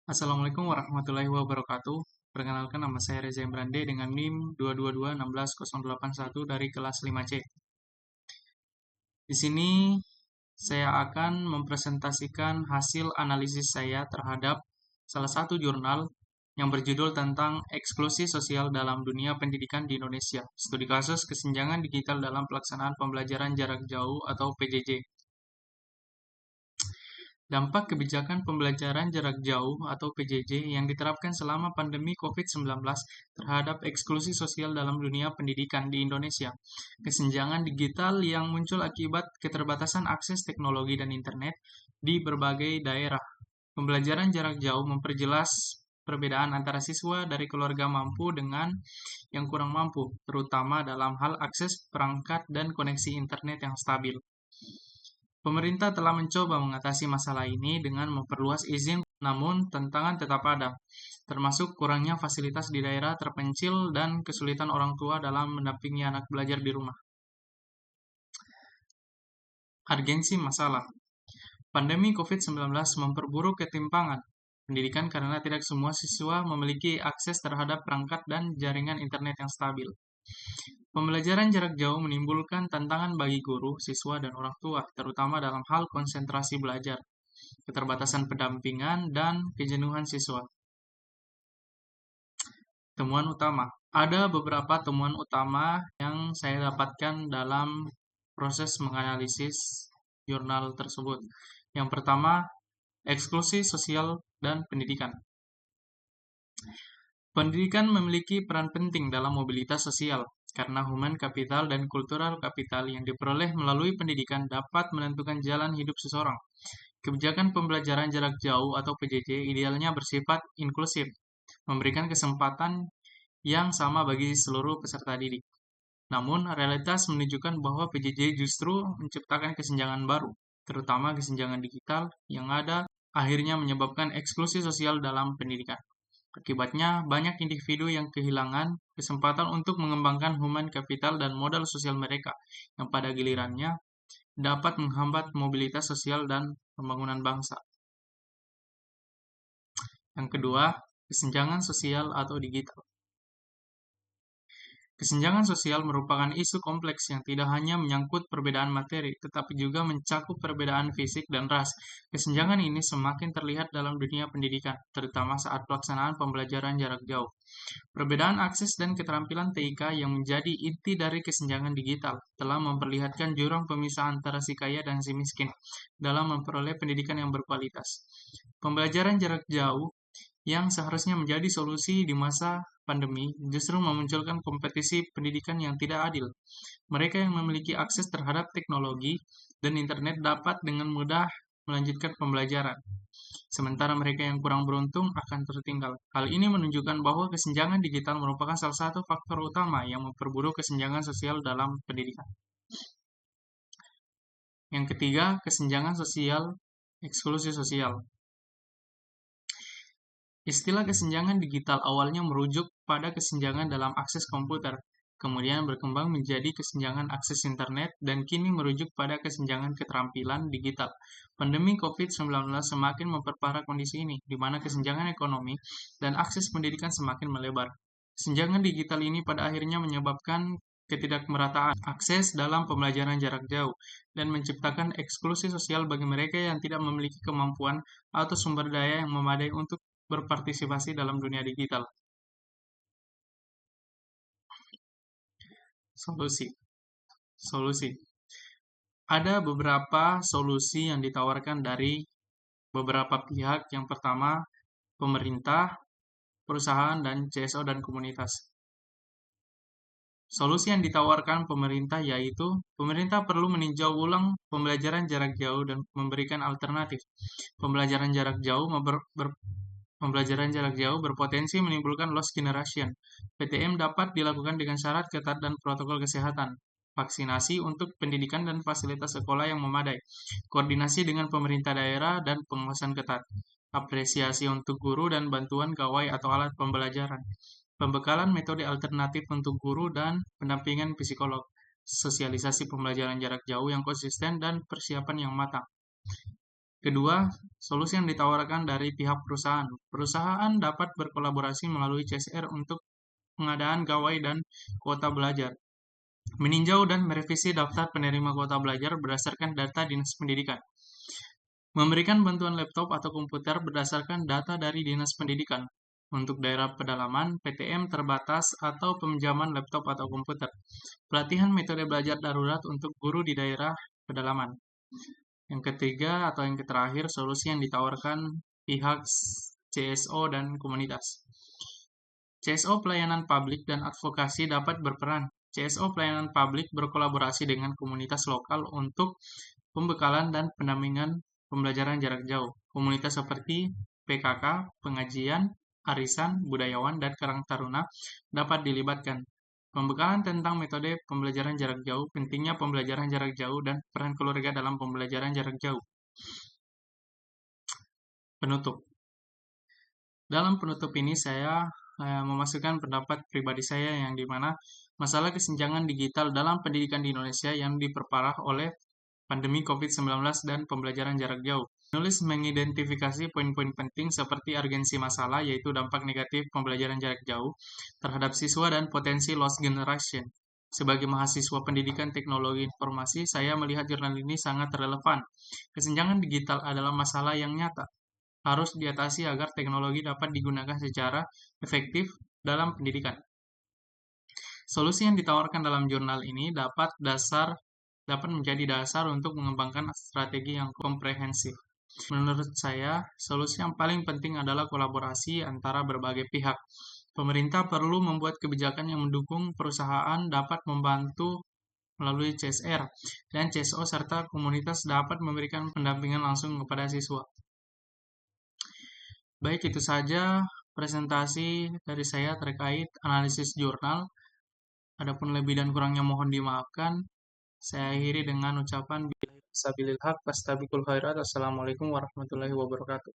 Assalamualaikum warahmatullahi wabarakatuh. Perkenalkan nama saya Reza Imrande dengan NIM 222161081 dari kelas 5C. Di sini saya akan mempresentasikan hasil analisis saya terhadap salah satu jurnal yang berjudul tentang eksklusi sosial dalam dunia pendidikan di Indonesia. Studi kasus kesenjangan digital dalam pelaksanaan pembelajaran jarak jauh atau PJJ. Dampak kebijakan pembelajaran jarak jauh atau PJJ yang diterapkan selama pandemi COVID-19 terhadap eksklusi sosial dalam dunia pendidikan di Indonesia. Kesenjangan digital yang muncul akibat keterbatasan akses teknologi dan internet di berbagai daerah. Pembelajaran jarak jauh memperjelas perbedaan antara siswa dari keluarga mampu dengan yang kurang mampu, terutama dalam hal akses perangkat dan koneksi internet yang stabil. Pemerintah telah mencoba mengatasi masalah ini dengan memperluas izin, namun tantangan tetap ada, termasuk kurangnya fasilitas di daerah terpencil dan kesulitan orang tua dalam mendampingi anak belajar di rumah. Urgensi masalah. Pandemi COVID-19 memperburuk ketimpangan pendidikan karena tidak semua siswa memiliki akses terhadap perangkat dan jaringan internet yang stabil. Pembelajaran jarak jauh menimbulkan tantangan bagi guru, siswa, dan orang tua, terutama dalam hal konsentrasi belajar, keterbatasan pendampingan, dan kejenuhan siswa. Temuan utama. Ada beberapa temuan utama yang saya dapatkan dalam proses menganalisis jurnal tersebut. Yang pertama, eksklusi sosial dan pendidikan. Pendidikan memiliki peran penting dalam mobilitas sosial, karena human capital dan cultural capital yang diperoleh melalui pendidikan dapat menentukan jalan hidup seseorang. Kebijakan pembelajaran jarak jauh atau PJJ idealnya bersifat inklusif, memberikan kesempatan yang sama bagi seluruh peserta didik. Namun, realitas menunjukkan bahwa PJJ justru menciptakan kesenjangan baru, terutama kesenjangan digital yang ada akhirnya menyebabkan eksklusi sosial dalam pendidikan. Akibatnya, banyak individu yang kehilangan kesempatan untuk mengembangkan human capital dan modal sosial mereka, yang pada gilirannya dapat menghambat mobilitas sosial dan pembangunan bangsa. Yang kedua, kesenjangan sosial atau digital. Kesenjangan sosial merupakan isu kompleks yang tidak hanya menyangkut perbedaan materi, tetapi juga mencakup perbedaan fisik dan ras. Kesenjangan ini semakin terlihat dalam dunia pendidikan, terutama saat pelaksanaan pembelajaran jarak jauh. Perbedaan akses dan keterampilan TIK yang menjadi inti dari kesenjangan digital telah memperlihatkan jurang pemisah antara si kaya dan si miskin dalam memperoleh pendidikan yang berkualitas. Pembelajaran jarak jauh yang seharusnya menjadi solusi di masa pandemi justru memunculkan kompetisi pendidikan yang tidak adil. Mereka yang memiliki akses terhadap teknologi dan internet dapat dengan mudah melanjutkan pembelajaran, sementara mereka yang kurang beruntung akan tertinggal. Hal ini menunjukkan bahwa kesenjangan digital merupakan salah satu faktor utama yang memperburuk kesenjangan sosial dalam pendidikan. Yang ketiga, kesenjangan sosial, eksklusi sosial. Istilah kesenjangan digital awalnya merujuk pada kesenjangan dalam akses komputer, kemudian berkembang menjadi kesenjangan akses internet, dan kini merujuk pada kesenjangan keterampilan digital. Pandemi COVID-19 semakin memperparah kondisi ini, di mana kesenjangan ekonomi dan akses pendidikan semakin melebar. Kesenjangan digital ini pada akhirnya menyebabkan ketidakmerataan akses dalam pembelajaran jarak jauh dan menciptakan eksklusi sosial bagi mereka yang tidak memiliki kemampuan atau sumber daya yang memadai untuk berpartisipasi dalam dunia digital. Solusi. Solusi. Ada beberapa solusi yang ditawarkan dari beberapa pihak. Yang pertama, pemerintah, perusahaan, dan CSO dan komunitas. Solusi yang ditawarkan pemerintah yaitu pemerintah perlu meninjau ulang pembelajaran jarak jauh dan memberikan alternatif. Pembelajaran jarak jauh berpotensi menimbulkan lost generation. PTM dapat dilakukan dengan syarat ketat dan protokol kesehatan, vaksinasi untuk pendidikan dan fasilitas sekolah yang memadai, koordinasi dengan pemerintah daerah, dan pengawasan ketat, apresiasi untuk guru dan bantuan gawai atau alat pembelajaran, pembekalan metode alternatif untuk guru dan pendampingan psikolog, sosialisasi pembelajaran jarak jauh yang konsisten dan persiapan yang matang. Kedua, solusi yang ditawarkan dari pihak perusahaan. Perusahaan dapat berkolaborasi melalui CSR untuk pengadaan gawai dan kuota belajar, meninjau dan merevisi daftar penerima kuota belajar berdasarkan data Dinas Pendidikan, memberikan bantuan laptop atau komputer berdasarkan data dari Dinas Pendidikan, untuk daerah pedalaman, PTM terbatas, atau peminjaman laptop atau komputer, pelatihan metode belajar darurat untuk guru di daerah pedalaman. Yang ketiga atau yang terakhir, solusi yang ditawarkan pihak CSO dan komunitas. CSO pelayanan publik dan advokasi dapat berperan. CSO pelayanan publik berkolaborasi dengan komunitas lokal untuk pembekalan dan pendampingan pembelajaran jarak jauh. Komunitas seperti PKK, pengajian, arisan, budayawan, dan Karang Taruna dapat dilibatkan. Pembekalan tentang metode pembelajaran jarak jauh, pentingnya pembelajaran jarak jauh, dan peran keluarga dalam pembelajaran jarak jauh. Penutup. Dalam penutup ini saya memasukkan pendapat pribadi saya yang dimana masalah kesenjangan digital dalam pendidikan di Indonesia yang diperparah oleh pandemi COVID-19 dan pembelajaran jarak jauh. Penulis mengidentifikasi poin-poin penting seperti urgensi masalah, yaitu dampak negatif pembelajaran jarak jauh terhadap siswa dan potensi lost generation. Sebagai mahasiswa pendidikan teknologi informasi, saya melihat jurnal ini sangat relevan. Kesenjangan digital adalah masalah yang nyata, harus diatasi agar teknologi dapat digunakan secara efektif dalam pendidikan. Solusi yang ditawarkan dalam jurnal ini dapat menjadi dasar untuk mengembangkan strategi yang komprehensif. Menurut saya, solusi yang paling penting adalah kolaborasi antara berbagai pihak. Pemerintah perlu membuat kebijakan yang mendukung perusahaan dapat membantu melalui CSR, dan CSO serta komunitas dapat memberikan pendampingan langsung kepada siswa. Baik, itu saja presentasi dari saya terkait analisis jurnal. Adapun lebih dan kurangnya mohon dimaafkan. Saya akhiri dengan ucapan Sabilil haq, fastabikul khairat. Assalamualaikum warahmatullahi wabarakatuh.